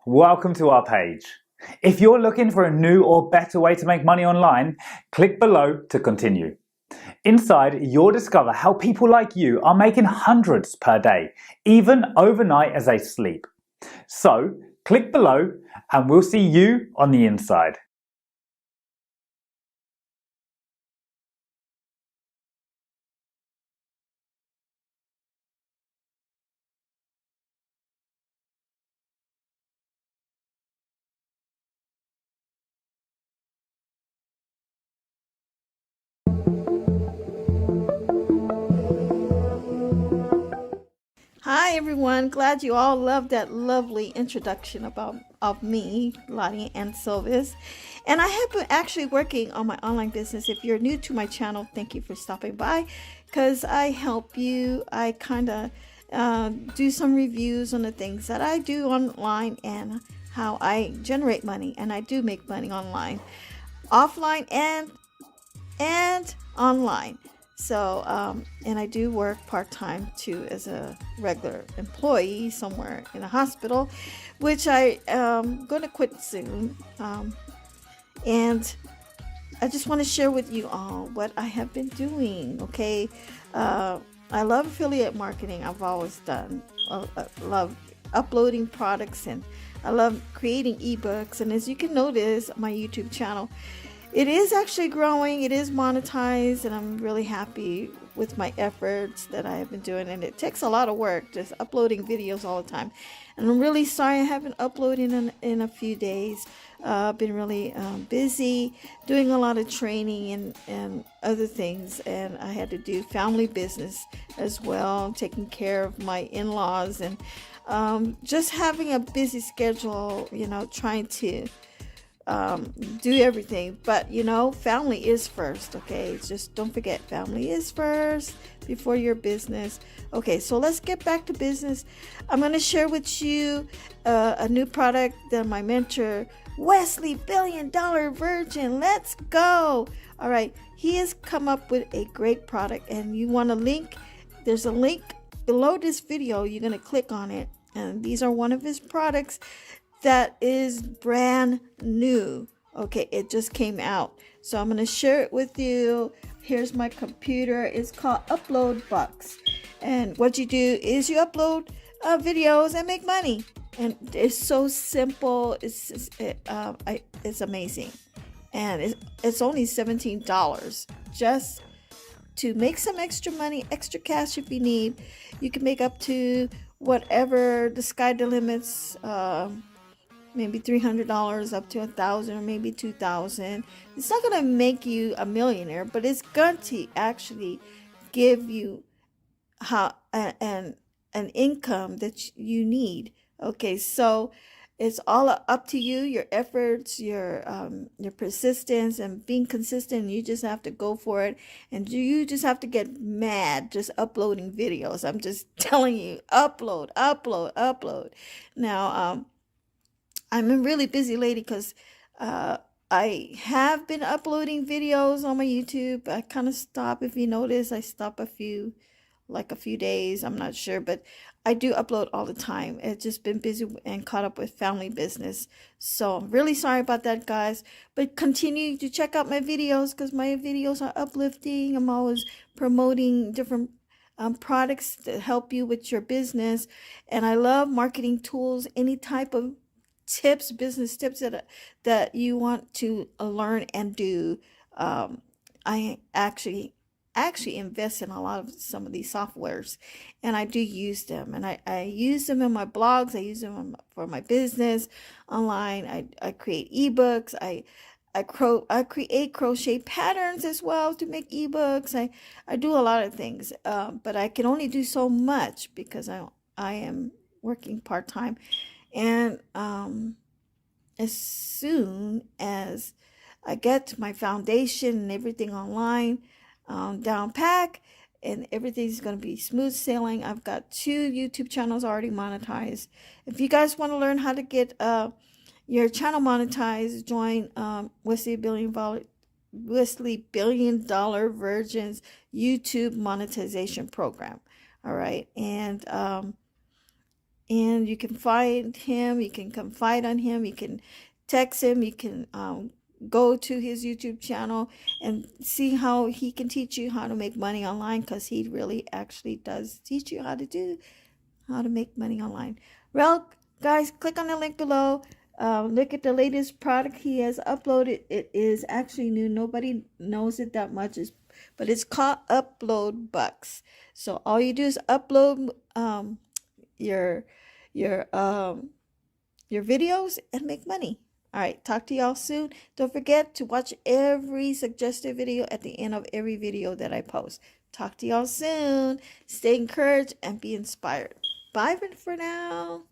Welcome to our page. If you're looking for a new or better way to make money online, click below to continue. Inside, you'll discover how people like you are making hundreds per day, even overnight as they sleep. So, click below and we'll see you on the inside. Hi everyone, glad you all loved that lovely introduction of me, Laudiaann Silvis. And I have been actually working on my online business. If you're new to my channel, thank you for stopping by because I help you. I kind of do some reviews on the things that I do online and how I generate money. And I do make money online, offline and online. So, and I do work part-time too as a regular employee somewhere in a hospital, which I am going to quit soon. And I just want to share with you all what I have been doing. Okay. I love affiliate marketing. I've always done. I love uploading products and I love creating ebooks. And as you can notice, my YouTube channel, it is actually growing. It is monetized, and I'm really happy with my efforts that I have been doing. And it takes a lot of work just uploading videos all the time. And I'm really sorry I haven't uploaded in a few days. I've been really busy doing a lot of training and other things. And I had to do family business as well, taking care of my in-laws and just having a busy schedule, you know, trying to do everything. But you know, family is first. Okay, just don't forget, family is first before your business. Okay, so let's get back to business. I'm going to share with you a new product that my mentor Wesley, $1 billion virgin, let's go. All right, he has come up with a great product, and you want a link. There's a link below this video. You're going to click on it, and these are one of his products that is brand new. Okay, it just came out, so I'm going to share it with you. Here's my computer. It's called Upload Bucks, and what you do is you upload videos and make money, and it's so simple. It's amazing, and it's only $17 just to make some extra money, extra cash if you need. You can make up to whatever the sky the limits. Maybe $300 up to $1,000 or maybe $2,000. It's not going to make you a millionaire, but it's going to actually give you an income that you need. Okay, so it's all up to you, your efforts, your persistence, and being consistent. You just have to go for it, and you just have to get mad just uploading videos. I'm just telling you, upload. Now, I'm a really busy lady because I have been uploading videos on my YouTube. I kind of stop. If you notice, I stop a few days. I'm not sure, but I do upload all the time. It's just been busy and caught up with family business. So I'm really sorry about that, guys. But continue to check out my videos because my videos are uplifting. I'm always promoting different products to help you with your business. And I love marketing tools, any type of tips, business tips that you want to learn and do. I actually invest in a lot of some of these softwares, and I do use them, and I use them in my blogs. I use them for my business online. I create ebooks. I create crochet patterns as well to make ebooks. I do a lot of things, but I can only do so much because I am working part-time. And as soon as I get my foundation and everything online down pack, and everything's going to be smooth sailing, I've got 2 YouTube channels already monetized. If you guys want to learn how to get your channel monetized, join Wesley $1 billion Virgin's YouTube monetization program. All right, and and you can find him, you can confide on him, you can text him, you can go to his YouTube channel and see how he can teach you how to make money online, because he really actually does teach you how to make money online. Well, guys, click on the link below. Look at the latest product he has uploaded. It is actually new. Nobody knows it that much, but it's called Upload Bucks. So all you do is upload your your um your videos and make money. All right, talk to y'all soon. Don't forget to watch every suggested video at the end of every video that I post. Talk to y'all soon. Stay encouraged and be inspired. Bye for now.